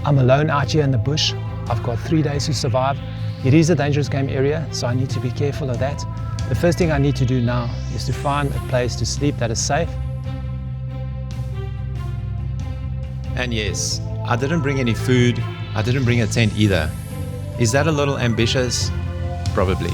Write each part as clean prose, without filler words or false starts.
I'm alone out here in the bush. I've got 3 days to survive. It is a dangerous game area, so I need to be careful of that. The first thing I need to do now is to find a place to sleep that is safe. And yes, I didn't bring any food, I didn't bring a tent either. Is that a little ambitious? Probably.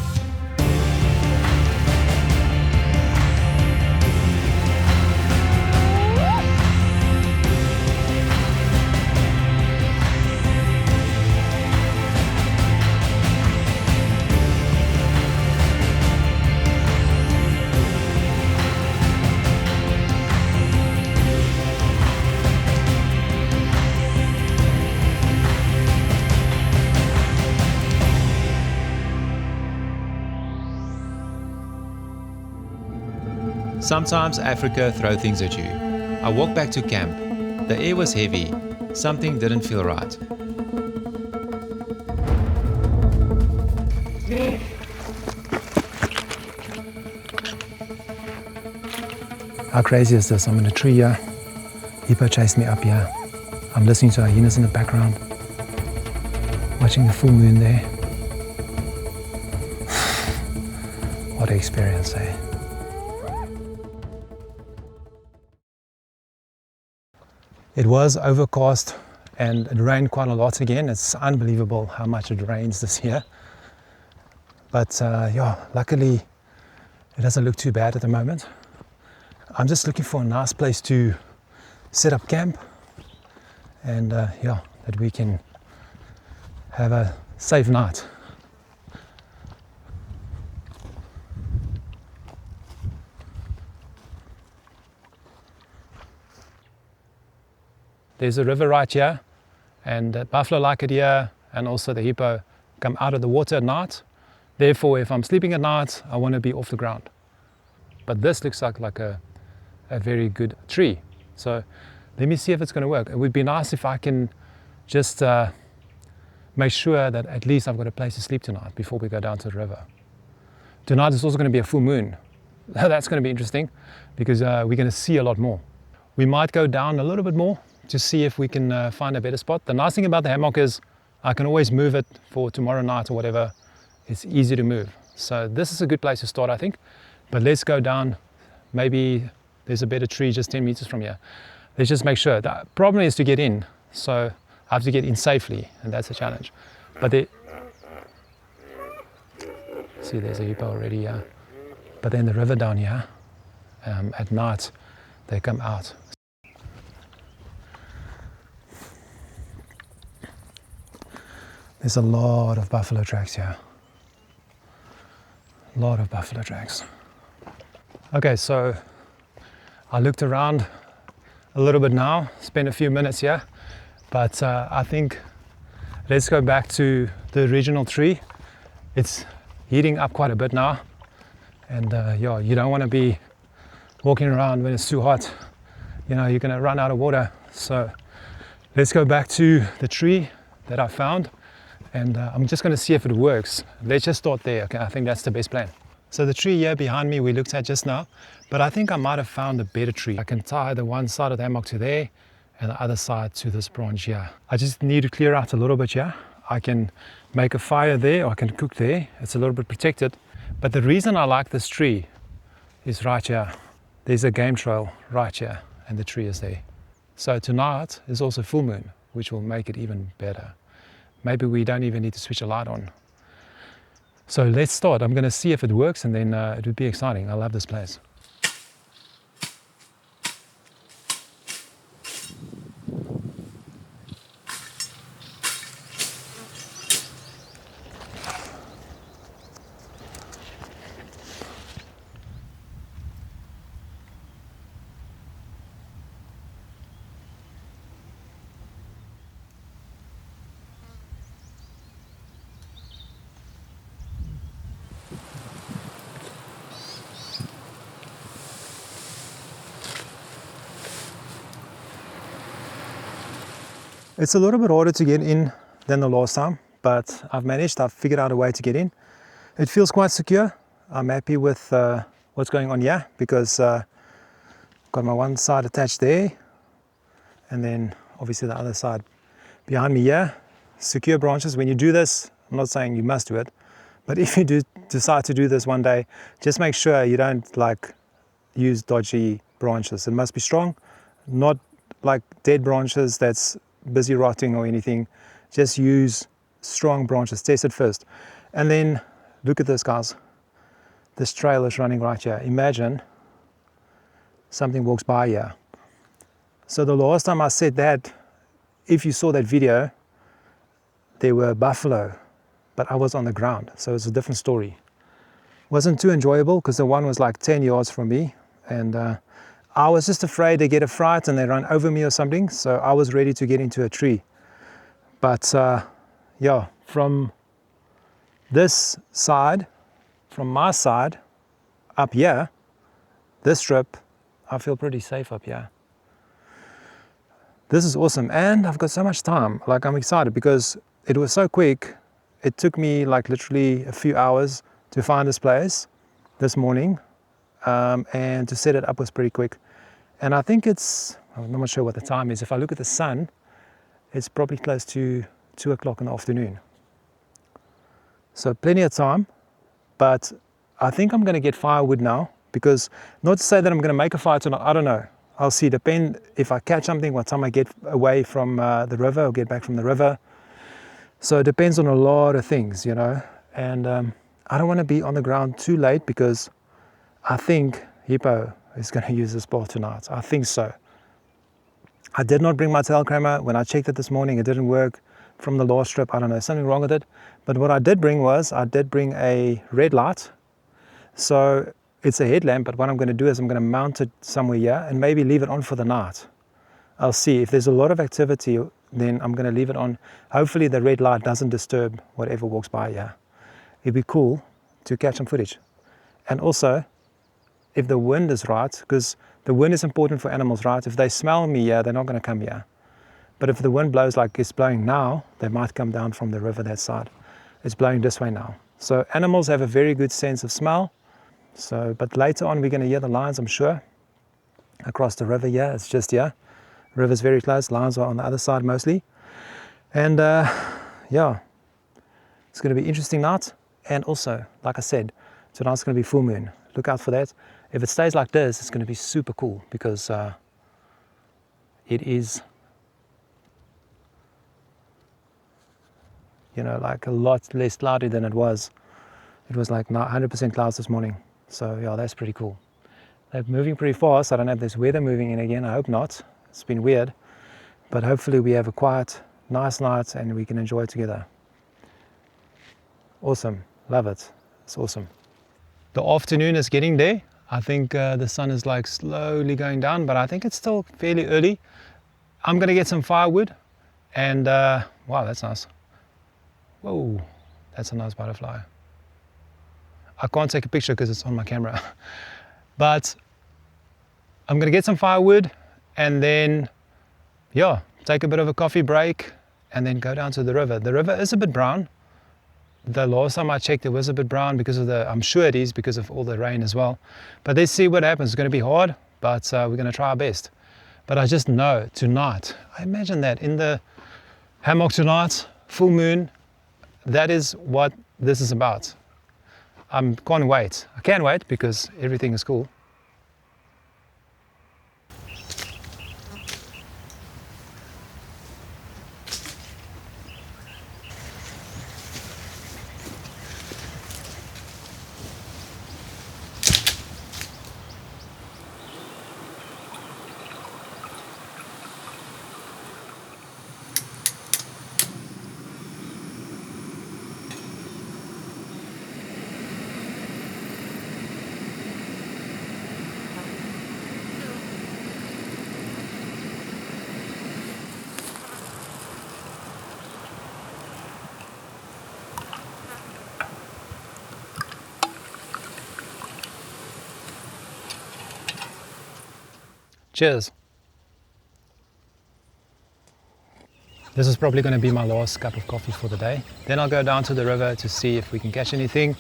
Sometimes Africa throws things at you. I walked back to camp. The air was heavy. Something didn't feel right. How crazy is this? I'm in a tree here. Hippo chased me up here. I'm listening to hyenas in the background. Watching the full moon there. What an experience, eh? It was overcast and it rained quite a lot again. It's unbelievable how much it rains this year. But yeah, luckily it doesn't look too bad at the moment. I'm just looking for a nice place to set up camp and yeah, that we can have a safe night. There's a river right here, and the buffalo like it here, and also the hippo come out of the water at night. Therefore, if I'm sleeping at night, I want to be off the ground. But this looks like a very good tree. So let me see if it's going to work. It would be nice if I can just make sure that at least I've got a place to sleep tonight before we go down to the river. Tonight is also going to be a full moon. That's going to be interesting because we're going to see a lot more. We might go down a little bit more to see if we can find a better spot. The nice thing about the hammock is I can always move it for tomorrow night or whatever. It's easy to move. So this is a good place to start, I think. But let's go down. Maybe there's a better tree just 10 meters from here. Let's just make sure. The problem is to get in. So I have to get in safely, and that's a challenge. But see, there's a hippo already here. But then the river down here, at night, they come out. There's a lot of buffalo tracks here. A lot of buffalo tracks. Okay, so I looked around a little bit now, spent a few minutes here, but I think let's go back to the original tree. It's heating up quite a bit now, and yeah, you don't want to be walking around when it's too hot. You know, you're going to run out of water. So let's go back to the tree that I found. And I'm just going to see if it works. Let's just start there, okay? I think that's the best plan. So the tree here behind me we looked at just now, but I think I might have found a better tree. I can tie the one side of the hammock to there and the other side to this branch here. I just need to clear out a little bit here. I can make a fire there, or I can cook there. It's a little bit protected. But the reason I like this tree is right here. There's a game trail right here, and the tree is there. So tonight is also full moon, which will make it even better. Maybe we don't even need to switch a light on. So let's start. I'm going to see if it works, and then it would be exciting. I love this place. It's a little bit harder to get in than the last time, but I've figured out a way to get in. It feels quite secure. I'm happy with what's going on here because I've got my one side attached there, and then obviously the other side behind me here, secure branches. When you do this, I'm not saying you must do it, but if you do decide to do this one day, just make sure you don't like use dodgy branches. It must be strong, not like dead branches that's busy rotting or anything. Just use strong branches, test it first. And then look at this, guys. This trail is running right here. Imagine something walks by here. So the last time I said that, if you saw that video, there were buffalo, but I was on the ground, so it's a different story. Wasn't too enjoyable because the one was like 10 yards from me, and I was just afraid they get a fright and they run over me or something, so I was ready to get into a tree. But yeah, from this side, from my side, up here, this strip, I feel pretty safe up here. This is awesome, and I've got so much time. Like, I'm excited because it was so quick. It took me like literally a few hours to find this place this morning, and to set it up was pretty quick. And I think I'm not sure what the time is. If I look at the sun, it's probably close to 2 o'clock in the afternoon. So plenty of time, but I think I'm going to get firewood now, because not to say that I'm going to make a fire tonight, I don't know. I'll see, depend if I catch something, what time I get away from the river or get back from the river. So it depends on a lot of things, you know. And I don't want to be on the ground too late, because I think Hippo is going to use this spot tonight. I think so. I did not bring my tail crammer. When I checked it this morning, it didn't work from the last strip. I don't know, something wrong with it. But what I did bring was, I did bring a red light. So it's a headlamp, but what I'm going to do is I'm going to mount it somewhere here and maybe leave it on for the night. I'll see. If there's a lot of activity, then I'm going to leave it on. Hopefully the red light doesn't disturb whatever walks by here. It'd be cool to catch some footage. And also, if the wind is right, because the wind is important for animals, right? If they smell me here, they're not going to come here. But if the wind blows like it's blowing now, they might come down from the river that side. It's blowing this way now. So animals have a very good sense of smell. So, but later on we're going to hear the lions, I'm sure, across the river here. It's just here. The river's very close. Lions are on the other side mostly. And yeah, it's going to be interesting night. And also, like I said, tonight's going to be full moon. Look out for that. If it stays like this, it's going to be super cool, because it is, you know, like a lot less cloudy than it was. It was like 100% clouds this morning. So yeah, that's pretty cool. They're moving pretty fast. I don't know if there's weather moving in again. I hope not. It's been weird. But hopefully we have a quiet, nice night and we can enjoy it together. Awesome. Love it. It's awesome. The afternoon is getting there. I think the sun is like slowly going down, but I think it's still fairly early. I'm going to get some firewood, and wow, that's nice. Whoa, that's a nice butterfly. I can't take a picture because it's on my camera. But I'm going to get some firewood and then, yeah, take a bit of a coffee break and then go down to the river. The river is a bit brown. The last time I checked, it was a bit brown because of I'm sure it is because of all the rain as well. But let's see what happens. It's going to be hard, but we're going to try our best. But I just know tonight, I imagine that in the hammock tonight, full moon, that is what this is about. I can't wait. I can't wait because everything is cool. Cheers. This is probably going to be my last cup of coffee for the day. Then I'll go down to the river to see if we can catch anything.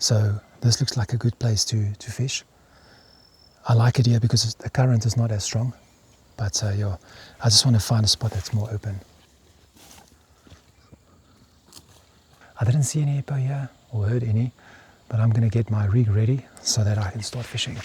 So this looks like a good place to fish. I like it here because the current is not as strong. But yeah, I just want to find a spot that's more open. I didn't see any hippo here or heard any, but I'm going to get my rig ready so that I can start fishing.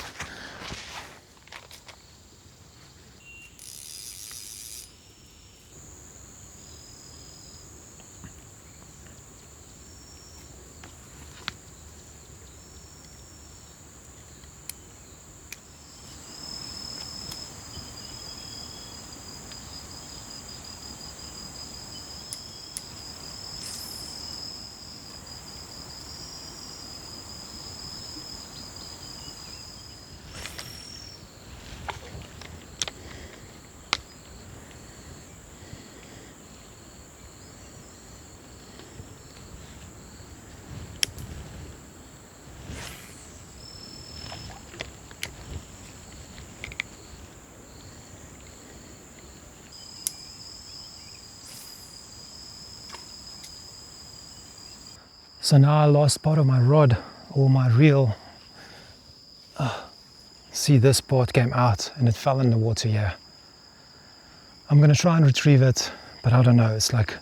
So now I lost part of my rod or my reel. See, this part came out and it fell in the water here. I'm going to try and retrieve it, but I don't know. It's like,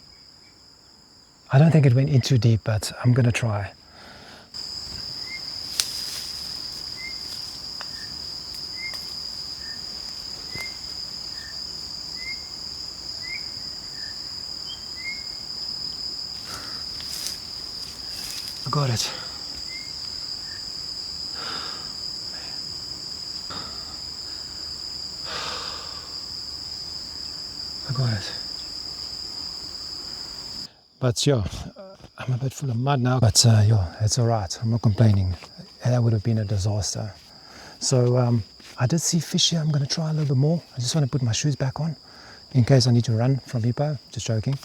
I don't think it went in too deep, but I'm going to try. I got it. I got it. But yeah, I'm a bit full of mud now. But yeah, it's all right. I'm not complaining. That would have been a disaster. So I did see fish here. I'm going to try a little bit more. I just want to put my shoes back on in case I need to run from hippo. Just joking.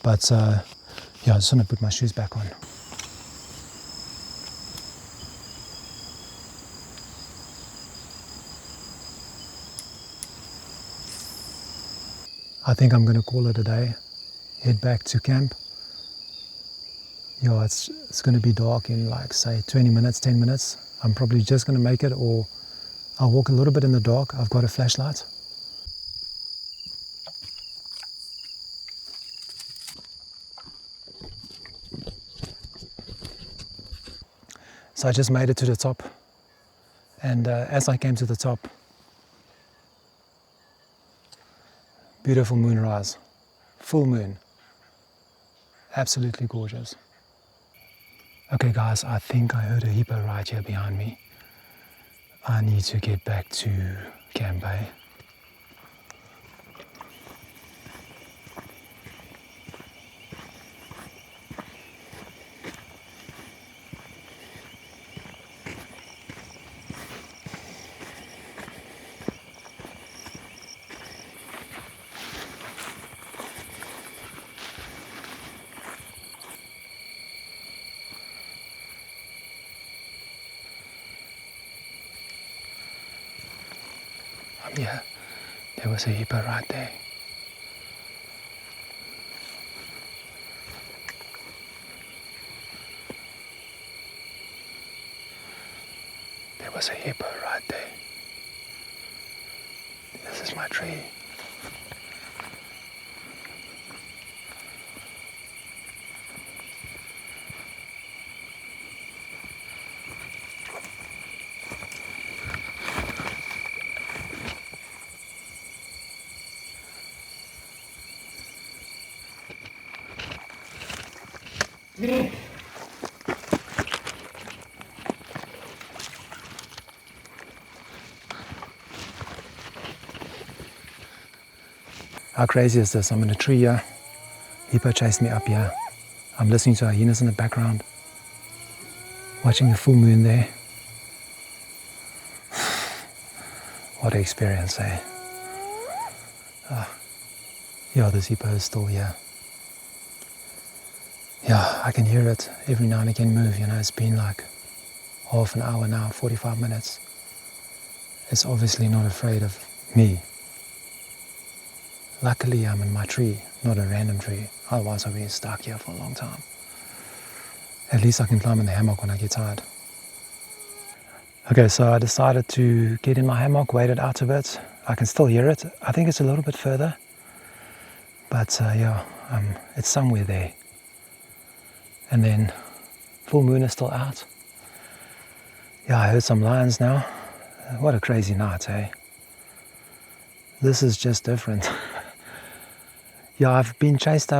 But yeah, I just want to put my shoes back on. I think I'm going to call it a day, head back to camp. Yeah, it's going to be dark in like say 20 minutes, 10 minutes. I'm probably just going to make it, or I'll walk a little bit in the dark. I've got a flashlight. So I just made it to the top, and as I came to the top, beautiful moonrise, full moon, absolutely gorgeous. Okay guys, I think I heard a hippo right here behind me. I need to get back to Camp Bay. Yeah, there was a hippo right there. There was a hippo right there. This is my tree. How crazy is this? I'm in a tree here. Hippo chased me up here. I'm listening to hyenas in the background. Watching the full moon there. What an experience, eh? Yeah, this hippo is still here. Yeah, I can hear it every now and again move. You know, it's been like half an hour now, 45 minutes. It's obviously not afraid of me. Luckily, I'm in my tree, not a random tree. Otherwise, I've been stuck here for a long time. At least I can climb in the hammock when I get tired. Okay, so I decided to get in my hammock, wait it out a bit. I can still hear it. I think it's a little bit further, but it's somewhere there. And then full moon is still out. Yeah, I heard some lions now. What a crazy night, eh? This is just different. Yeah, I've been chased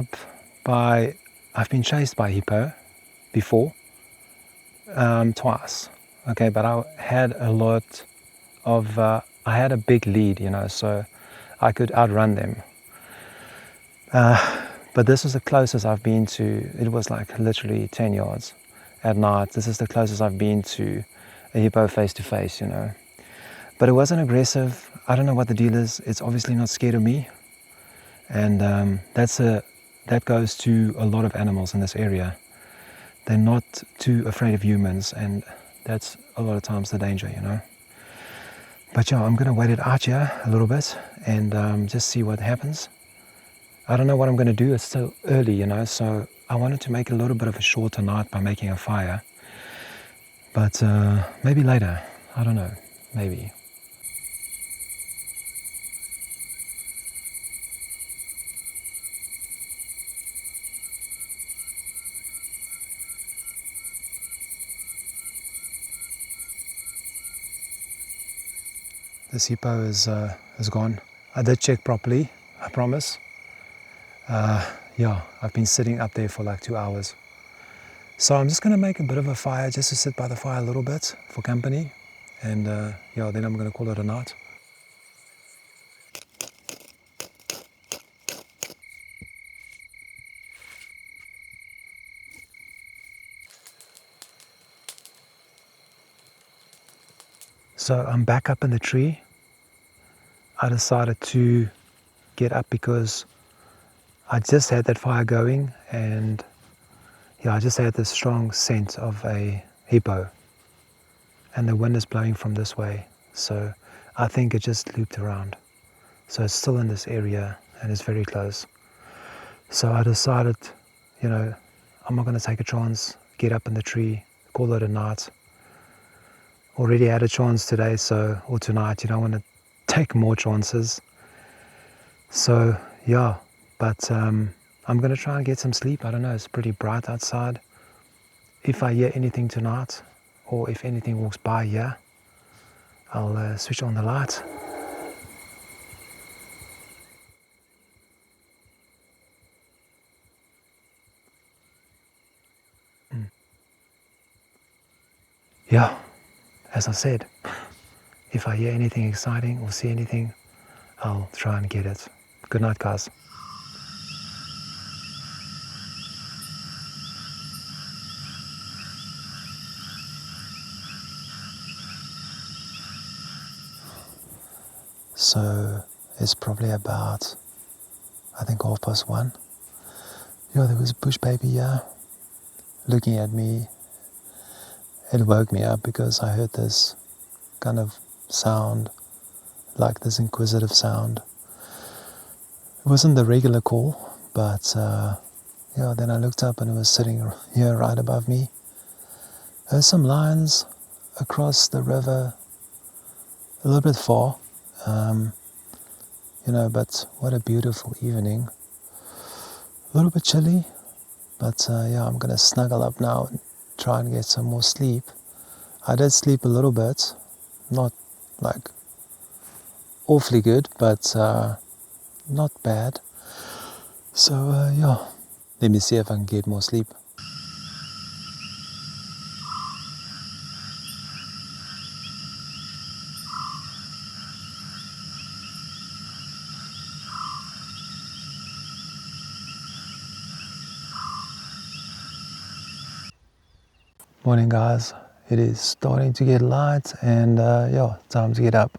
by hippo before, twice. Okay, but I had I had a big lead, so I could outrun them. But this was the closest I've been to. It was like literally 10 yards at night. This is the closest I've been to a hippo face to face, But it wasn't aggressive. I don't know what the deal is. It's obviously not scared of me. And that goes to a lot of animals in this area. They're not too afraid of humans, and that's a lot of times the danger, But yeah, I'm going to wait it out here a little bit and just see what happens. I don't know what I'm going to do. It's still early, so I wanted to make a little bit of a shorter night by making a fire. But maybe later. I don't know. Maybe. This hippo is gone. I did check properly, I promise. Yeah, I've been sitting up there for like 2 hours. So I'm just going to make a bit of a fire, just to sit by the fire a little bit for company. And yeah, then I'm going to call it a night. So I'm back up in the tree. I decided to get up because I just had that fire going, and yeah, I just had this strong scent of a hippo, and the wind is blowing from this way, so I think it just looped around. So it's still in this area and it's very close. So I decided, I'm not going to take a chance, get up in the tree, call it a night. Already had a chance today, or tonight. You don't want to take more chances. So yeah, but I'm going to try and get some sleep. I don't know, it's pretty bright outside. If I hear anything tonight, or if anything walks by here, I'll switch on the light. Yeah, as I said, if I hear anything exciting or see anything, I'll try and get it. Good night, guys. So it's probably about, I think, 1:30. Yeah, there was a bush baby here looking at me. It woke me up because I heard this kind of sound, like this inquisitive sound. It wasn't the regular call, but yeah, then I looked up and it was sitting here right above me. There's some lions across the river, a little bit far, but what a beautiful evening. A little bit chilly, but yeah, I'm gonna snuggle up now and try and get some more sleep. I did sleep a little bit, not like awfully good, but not bad. So yeah, let me see if I can get more sleep. Morning, guys. It is starting to get light, and yeah, time to get up.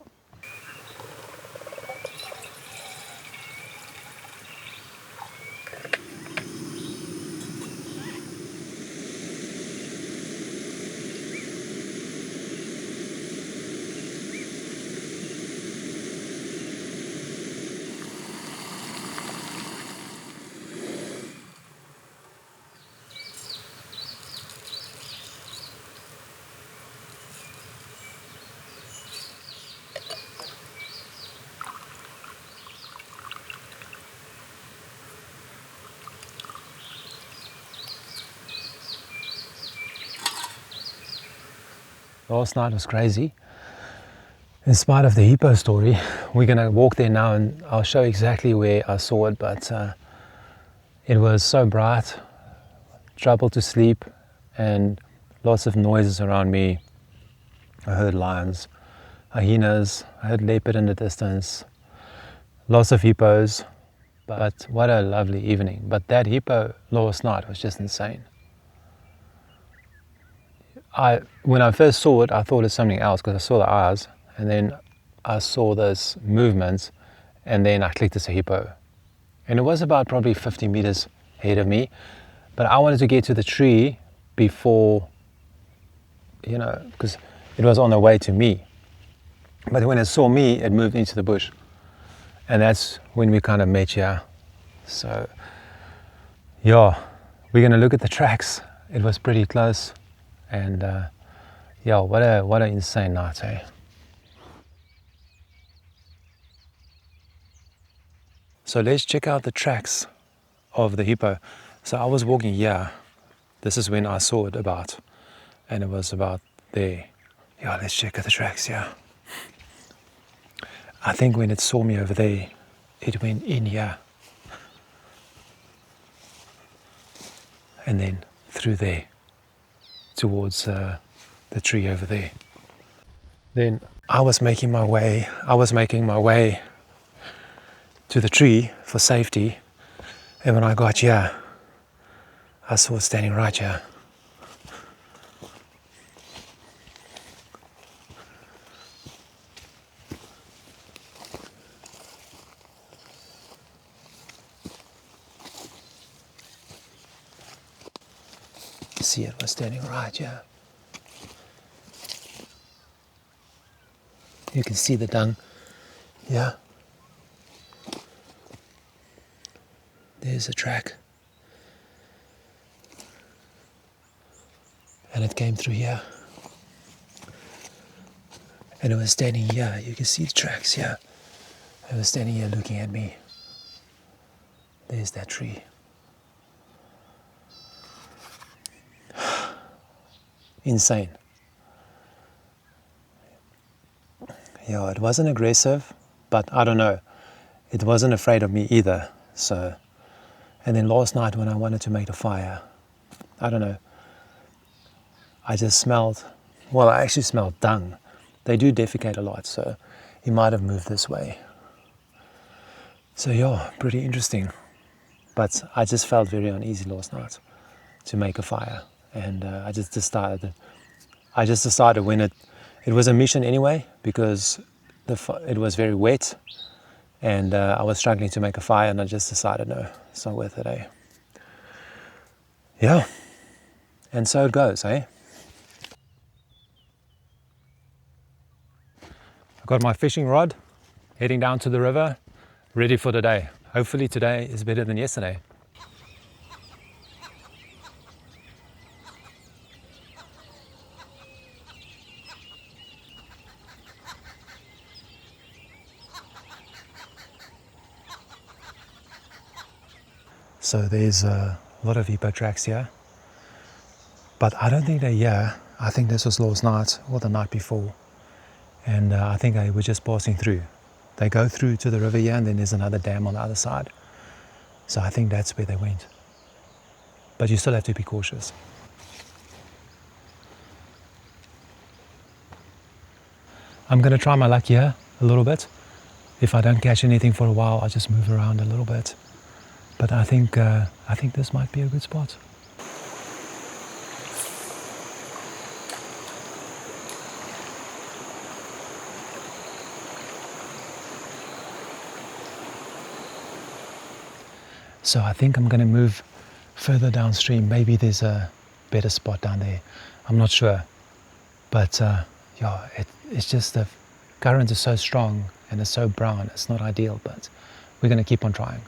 Last night was crazy. In spite of the hippo story, we're gonna walk there now and I'll show exactly where I saw it, but it was so bright, trouble to sleep, and lots of noises around me. I heard lions, hyenas, I heard leopard in the distance, lots of hippos, but what a lovely evening. But that hippo last night was just insane. When I first saw it, I thought it's something else because I saw the eyes, and then I saw this movement, and then I clicked it's a hippo. And it was about probably 50 meters ahead of me, but I wanted to get to the tree before, because it was on the way to me. But when it saw me, it moved into the bush. And that's when we kind of met here. So, yeah, we're gonna look at the tracks. It was pretty close. And yeah, what an insane night, eh? So let's check out the tracks of the hippo. So I was walking here. This is when I saw it about, and it was about there. Yeah, let's check out the tracks, yeah. I think when it saw me over there, it went in here. And then through there, towards the tree over there. Then I was making my way to the tree for safety, and when I got here, I saw it standing right here. See, it was standing right here. You can see the dung. Yeah. There's a track. And it came through here. And it was standing here. You can see the tracks here. It was standing here looking at me. There's that tree. Insane. Yeah, it wasn't aggressive, but I don't know. It wasn't afraid of me either. So, and then last night when I wanted to make a fire, I don't know. I just smelled, well, I actually smelled dung. They do defecate a lot, so he might have moved this way. So yeah, pretty interesting. But I just felt very uneasy last night to make a fire. And I just decided when it was a mission anyway, because it was very wet, and I was struggling to make a fire, and I just decided, no, it's not worth it, eh? Yeah, and so it goes, eh? I've got my fishing rod, heading down to the river, ready for the day. Hopefully today is better than yesterday. So there's a lot of hippo tracks here, but I don't think they're here. I think this was last night or the night before, and I think they were just passing through. They go through to the river here, and then there's another dam on the other side. So I think that's where they went. But you still have to be cautious. I'm going to try my luck here a little bit. If I don't catch anything for a while, I'll just move around a little bit. But I think this might be a good spot. So I think I'm going to move further downstream. Maybe there's a better spot down there. I'm not sure. But yeah, it's just the current is so strong and it's so brown. It's not ideal, but we're going to keep on trying.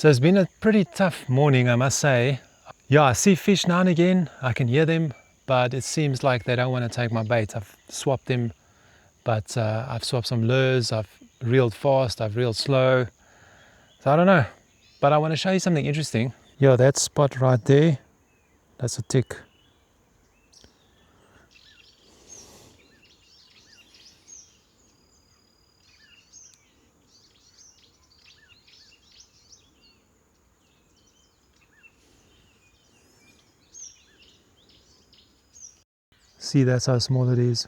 So it's been a pretty tough morning, I must say. Yeah, I see fish now and again, I can hear them, but it seems like they don't want to take my bait. I've swapped them, but I've swapped some lures, I've reeled fast, I've reeled slow. So I don't know, but I want to show you something interesting. Yeah, that spot right there, that's a tick. See, that's how small it is.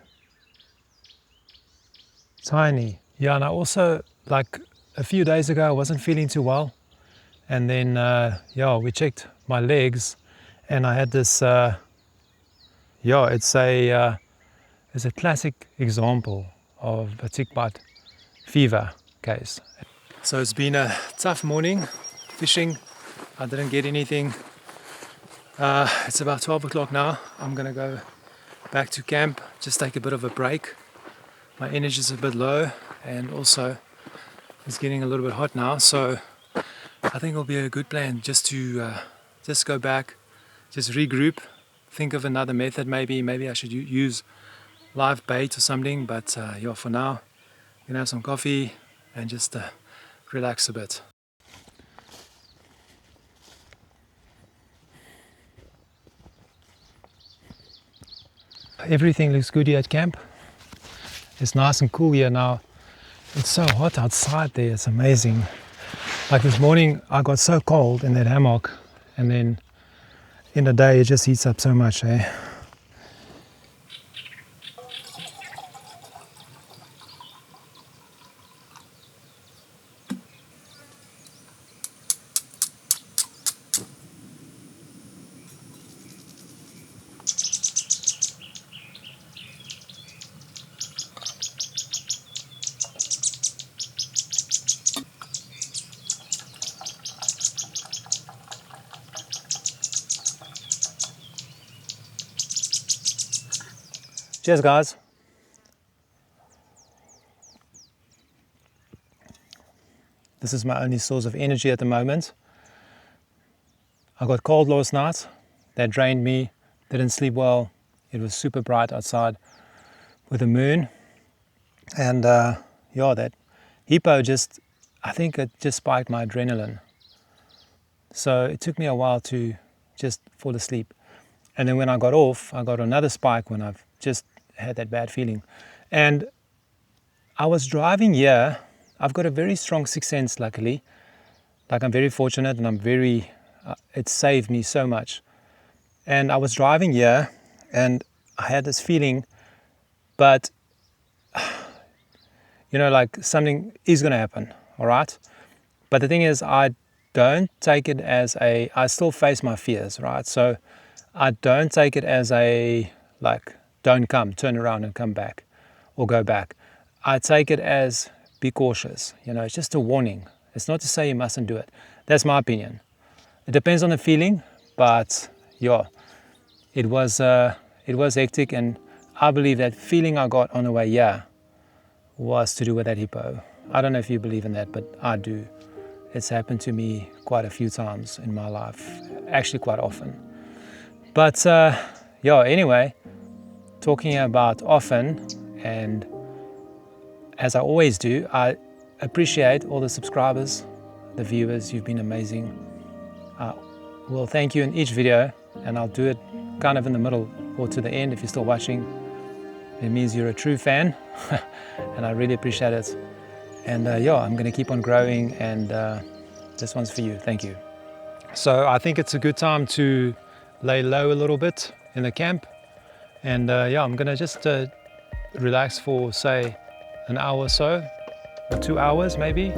Tiny. Yeah, and I also, like a few days ago, I wasn't feeling too well. And then, yeah, we checked my legs and I had this, yeah, it's a classic example of a tick bite fever case. So it's been a tough morning fishing. I didn't get anything. It's about 12 o'clock now. I'm gonna go back to camp, just take a bit of a break. My energy is a bit low and also it's getting a little bit hot now, so I think it'll be a good plan just to just go back, just regroup, think of another method. Maybe I should use live bait or something, but yeah, for now I'm gonna have some coffee and just relax a bit. Everything looks good here at camp. It's nice and cool here now. It's so hot outside there, it's amazing. Like this morning I got so cold in that hammock, and then in the day it just heats up so much, eh? Cheers, guys. This is my only source of energy at the moment. I got cold last night. That drained me. Didn't sleep well. It was super bright outside with the moon. And yeah, that hippo I think it just spiked my adrenaline. So it took me a while to just fall asleep. And then when I got off, I got another spike when I've just had that bad feeling. And I was driving here. I've got a very strong sixth sense, luckily. Like, I'm very fortunate, and it saved me so much. And I was driving here and I had this feeling, but you know, like something is going to happen, all right? But the thing is, I don't take it as I still face my fears, right? So I don't take it as like, don't come, turn around and come back or go back. I take it as, be cautious. You know, it's just a warning. It's not to say you mustn't do it. That's my opinion. It depends on the feeling, but yeah, it was hectic, and I believe that feeling I got on the way here was to do with that hippo. I don't know if you believe in that, but I do. It's happened to me quite a few times in my life, actually quite often. But yeah, anyway, talking about often, and as I always do, I appreciate all the subscribers, the viewers. You've been amazing. Well, thank you in each video, and I'll do it kind of in the middle or to the end if you're still watching. It means you're a true fan, and I really appreciate it. And yeah, I'm going to keep on growing, and this one's for you. Thank you. So I think it's a good time to lay low a little bit in the camp. And yeah, I'm going to just relax for, say, an hour or so, or 2 hours maybe.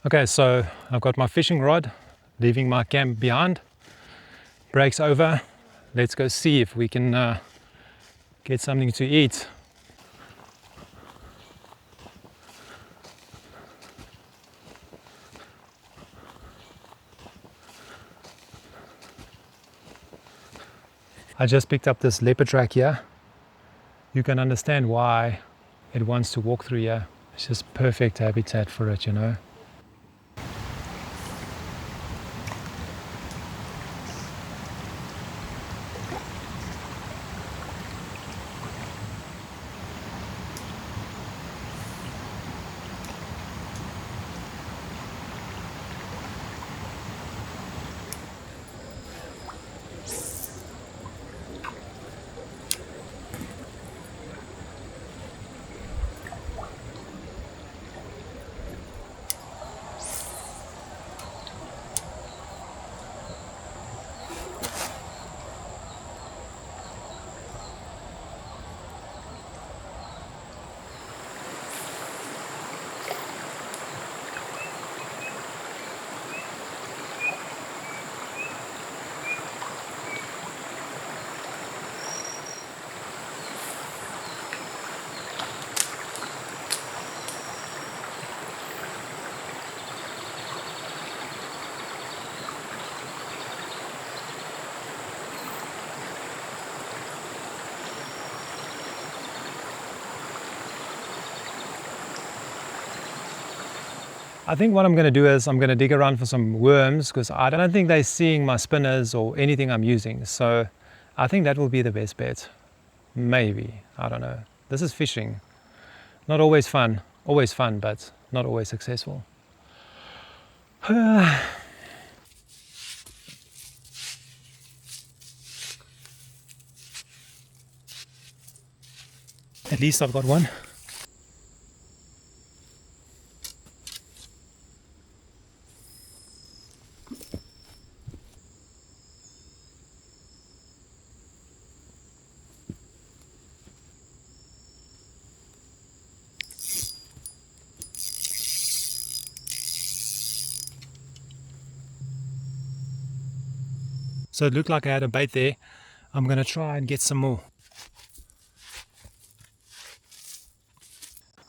Okay, so I've got my fishing rod, leaving my camp behind. Break's over. Let's go see if we can get something to eat. I just picked up this leopard track here. You can understand why it wants to walk through here. It's just perfect habitat for it, you know. I think what I'm going to do is I'm going to dig around for some worms because I don't think they're seeing my spinners or anything I'm using. So I think that will be the best bet. Maybe. I don't know. This is fishing. Not always fun. Always fun, but not always successful. At least I've got one. So it looked like I had a bait there. I'm going to try and get some more.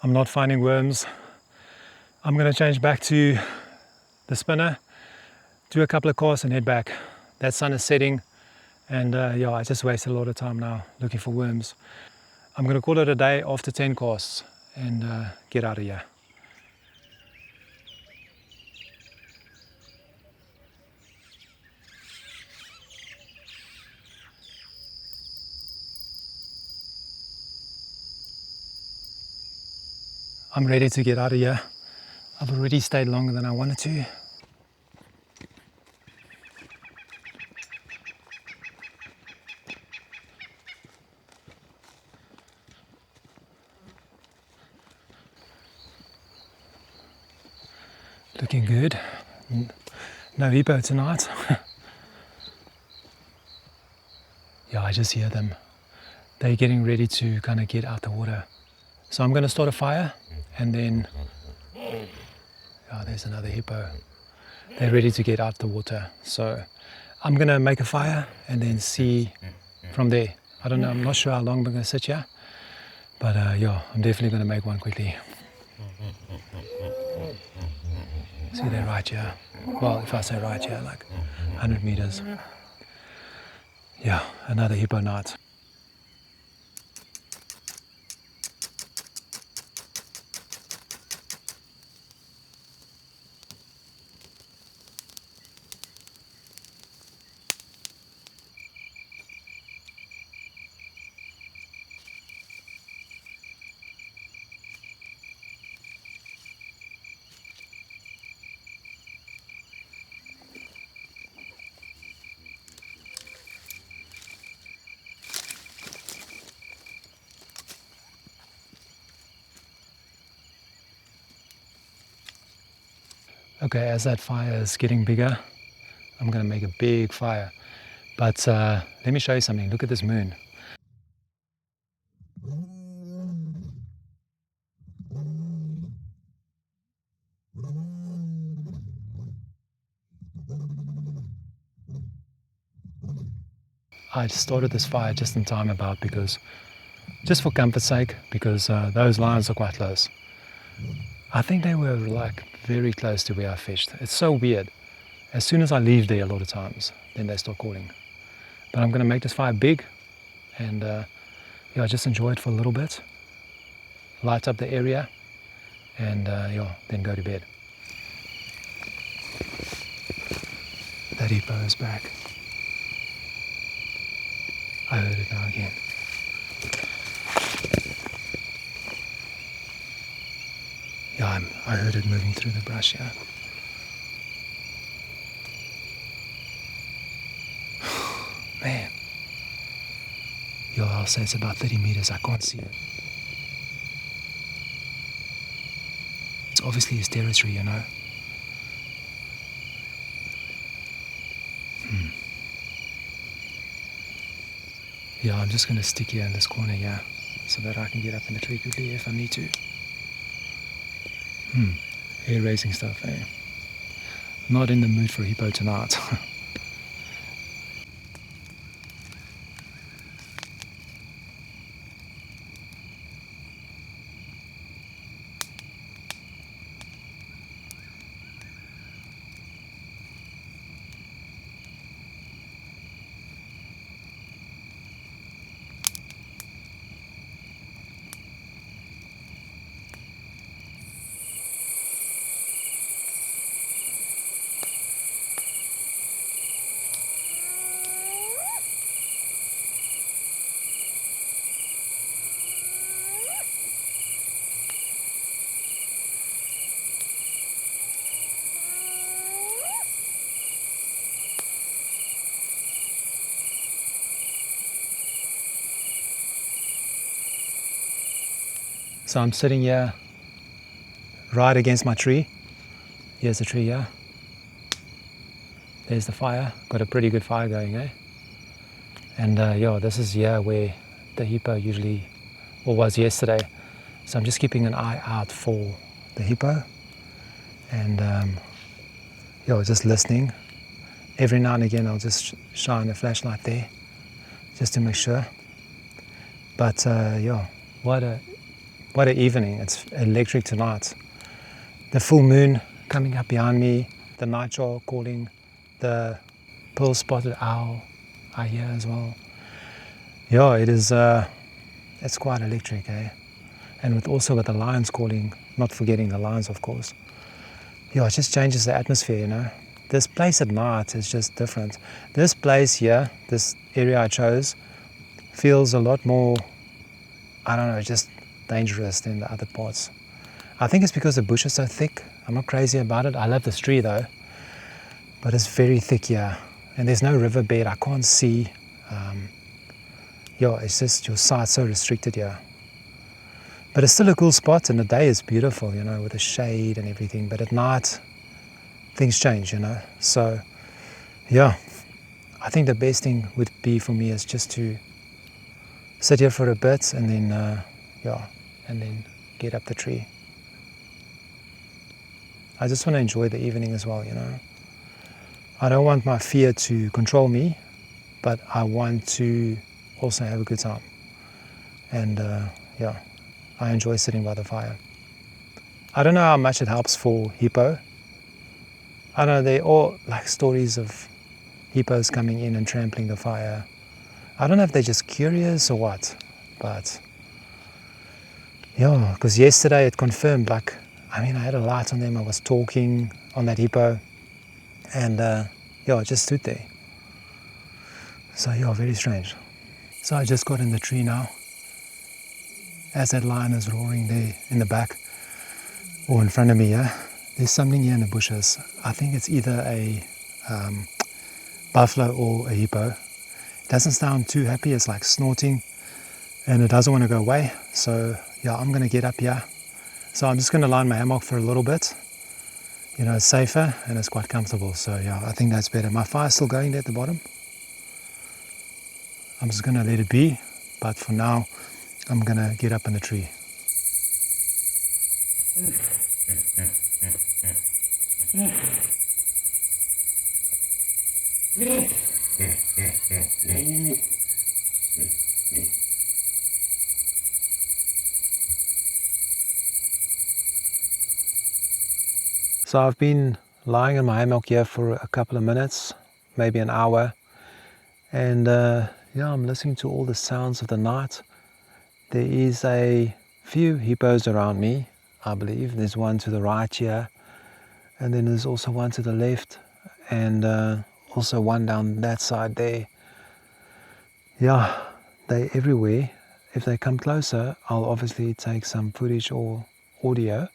I'm not finding worms. I'm going to change back to the spinner, do a couple of casts and head back. That sun is setting and yeah, I just wasted a lot of time now looking for worms. I'm going to call it a day after 10 casts and get out of here. I'm ready to get out of here. I've already stayed longer than I wanted to. Looking good. No hippo tonight. Yeah, I just hear them. They're getting ready to kind of get out the water. So I'm going to start a fire and then, oh, there's another hippo. They're ready to get out the water. So I'm going to make a fire and then see from there. I don't know, I'm not sure how long we're going to sit here. But yeah, I'm definitely going to make one quickly. See, they're right here. Well, if I say right here, like 100 meters. Yeah, another hippo night. Okay, as that fire is getting bigger, I'm going to make a big fire. But let me show you something. Look at this moon. I started this fire just in time just for comfort's sake, because those lions are quite close. I think they were like very close to where I fished. It's so weird. As soon as I leave there a lot of times, then they start calling. But I'm going to make this fire big and just enjoy it for a little bit. Light up the area and then go to bed. That hippo is back. I heard it now again. Yeah, I heard it moving through the brush, yeah. Man. Yo, I'll say it's about 30 meters, I can't see it. It's obviously his territory, you know. Yeah, I'm just going to stick here in this corner here so that I can get up in the tree quickly if I need to. Hair raising stuff, eh? Not in the mood for a hippo tonight. So I'm sitting here right against my tree. Here's the tree here. There's the fire. Got a pretty good fire going, eh? And this is here where the hippo usually, or was yesterday. So I'm just keeping an eye out for the hippo. And just listening. Every now and again I'll just shine a flashlight there just to make sure. But what an evening. It's electric tonight. The full moon coming up behind me, the nightjar calling, the pearl-spotted owl I hear as well. Yeah, it is, it's quite electric, eh? And with the lions calling, not forgetting the lions, of course. Yeah, it just changes the atmosphere, you know. This place at night is just different. This place here, this area I chose, feels a lot more, I don't know, just dangerous than the other parts. I think it's because the bush is so thick. I'm not crazy about it. I love this tree though, but it's very thick here, and there's no riverbed. I can't see. It's just your sight's so restricted here. But it's still a cool spot, and the day is beautiful, you know, with the shade and everything. But at night, things change, you know. So, I think the best thing would be for me is just to sit here for a bit and then, and then get up the tree. I just want to enjoy the evening as well, you know. I don't want my fear to control me, but I want to also have a good time. And I enjoy sitting by the fire. I don't know how much it helps for hippo. I don't know, they're all like stories of hippos coming in and trampling the fire. I don't know if they're just curious or what, but because yesterday it confirmed, I had a light on them, I was talking on that hippo, and it just stood there. So very strange. So I just got in the tree now, as that lion is roaring there in the back, or in front of me, there's something here in the bushes. I think it's either a buffalo or a hippo. It doesn't sound too happy, it's like snorting, and it doesn't want to go away. So I'm going to get up here. So I'm just going to lie in my hammock for a little bit. You know, it's safer and it's quite comfortable. So I think that's better. My fire's still going there at the bottom. I'm just going to let it be. But for now, I'm going to get up in the tree. So I've been lying in my hammock here for a couple of minutes, maybe an hour, and yeah, I'm listening to all the sounds of the night. There is a few hippos around me, I believe. There's one to the right here, and then there's also one to the left, and also one down that side there. Yeah, they're everywhere. If they come closer, I'll obviously take some footage or audio.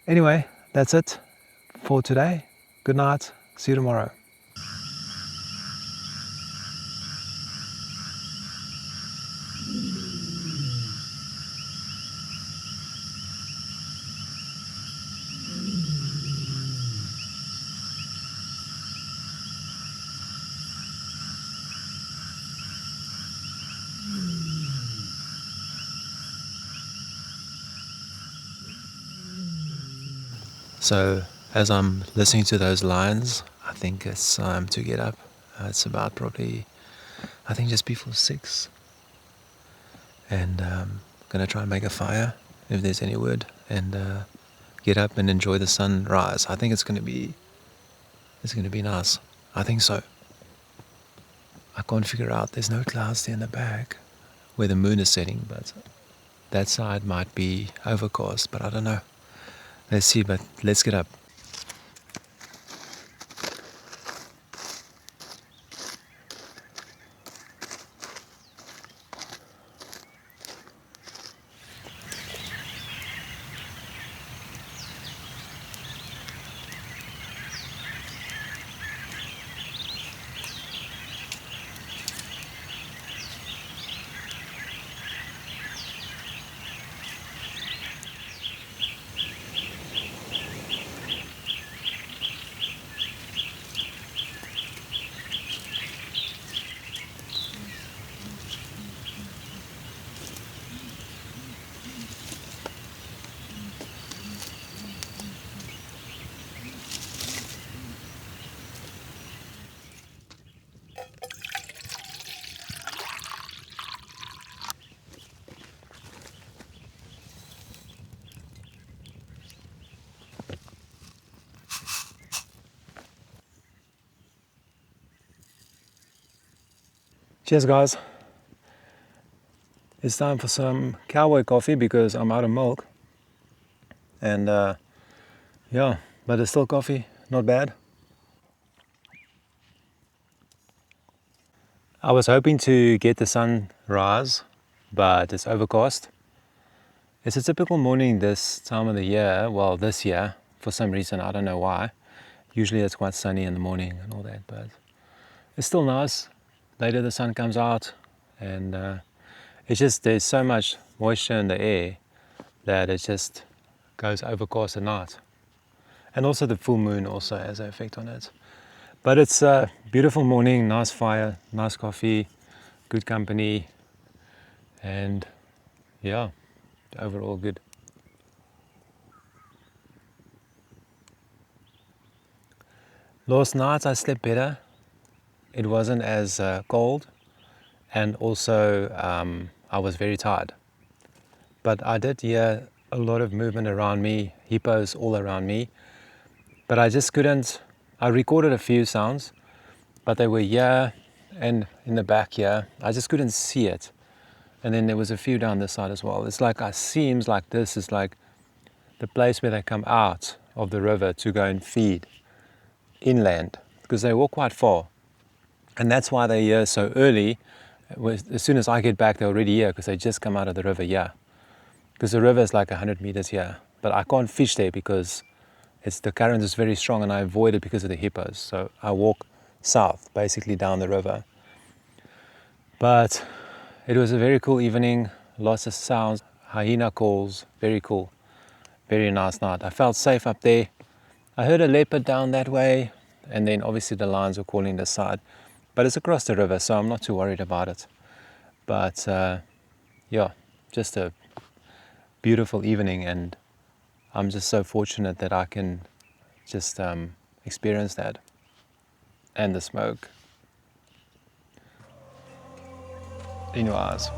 Anyway, that's it for today. Good night. See you tomorrow. So as I'm listening to those lines, I think it's time to get up. It's about probably, I think, just before 6. And I'm going to try and make a fire, if there's any wood, and get up and enjoy the sunrise. I think it's going to be nice. I think so. I can't figure out, there's no clouds there in the back where the moon is setting, but that side might be overcast, but I don't know. Let's see, but let's get up. Cheers, guys. It's time for some cowboy coffee because I'm out of milk. And yeah, but it's still coffee, not bad. I was hoping to get the sunrise, but it's overcast. It's a typical morning this time of the year, well, this year, for some reason, I don't know why. Usually it's quite sunny in the morning and all that, but it's still nice. Later the sun comes out, and it's just, there's so much moisture in the air that it just goes overcast at night. And also the full moon also has an effect on it. But it's a beautiful morning, nice fire, nice coffee, good company, and yeah, overall good. Last night I slept better. It wasn't as cold, and also I was very tired. But I did hear a lot of movement around me, hippos all around me, but I just couldn't. I recorded a few sounds, but they were here and in the back here. I just couldn't see it. And then there was a few down this side as well. It's like, it seems like this is like the place where they come out of the river to go and feed inland, because they walk quite far. And that's why they're here so early. As soon as I get back, they're already here because they just come out of the river here. Because the river is like 100 meters here. But I can't fish there because the current is very strong, and I avoid it because of the hippos. So I walk south, basically down the river. But it was a very cool evening, lots of sounds, hyena calls, very cool, very nice night. I felt safe up there. I heard a leopard down that way, and then obviously the lions were calling this side. But it's across the river, so I'm not too worried about it. But yeah, just a beautiful evening, and I'm just so fortunate that I can just experience that, and the smoke in your eyes.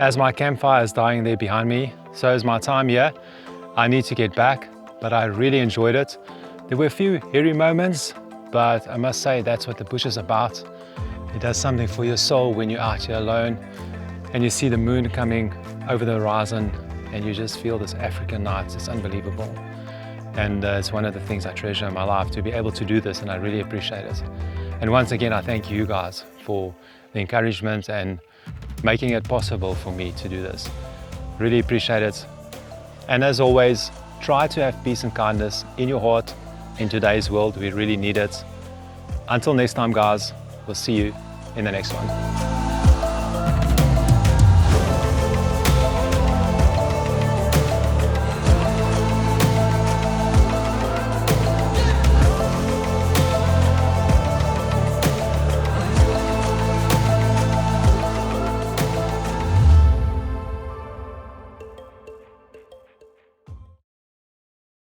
As my campfire is dying there behind me, so is my time here. I need to get back, but I really enjoyed it. There were a few hairy moments, but I must say that's what the bush is about. It does something for your soul when you're out here alone and you see the moon coming over the horizon and you just feel this African night. It's unbelievable. And it's one of the things I treasure in my life, to be able to do this, and I really appreciate it. And once again, I thank you guys for the encouragement and making it possible for me to do this. Really appreciate it. And as always, try to have peace and kindness in your heart. In today's world, we really need it. Until next time, guys, we'll see you in the next one.